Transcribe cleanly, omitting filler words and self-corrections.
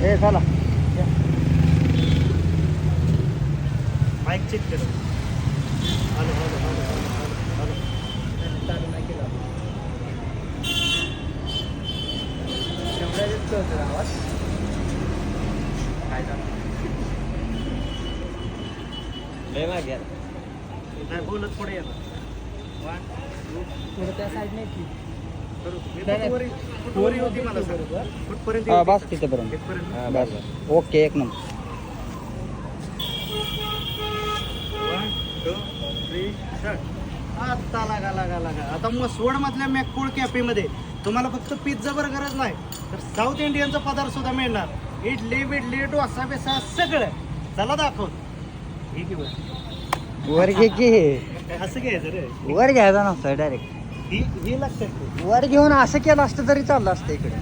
हे चला mic check केलं. Hello hello hello hello hello hello. चालू नाही केलं. आवाज काय झालं? लय मागे नाही बोलत पुढे येणार. पुढे त्या साईड नाही की कुठवरी होती मला बरोबर कुठपर्यंत हा होती? बस तिथेपर्यंत इथपर्यंत? बस ओके एक नंबर 1 2 3 स्टार्ट. आता लागा आता मसवड मधल्या मॅकपूळ कॅफेमध्ये तुम्हाला फक्त पिझ्झा बर्गरच नाही तर साऊथ इंडियनचा पदार्थ सुद्धा मिळणार. इडली बिडली डोसा बिसा सगळं. चला दाखव. हे की बरं वर घे की असं घ्यायचं रे. वर घ्यायचा नसतं डायरेक्ट ही लक्षात ठेव. वर घेऊन असं केलं असतं तरी चाललं असतं इकडे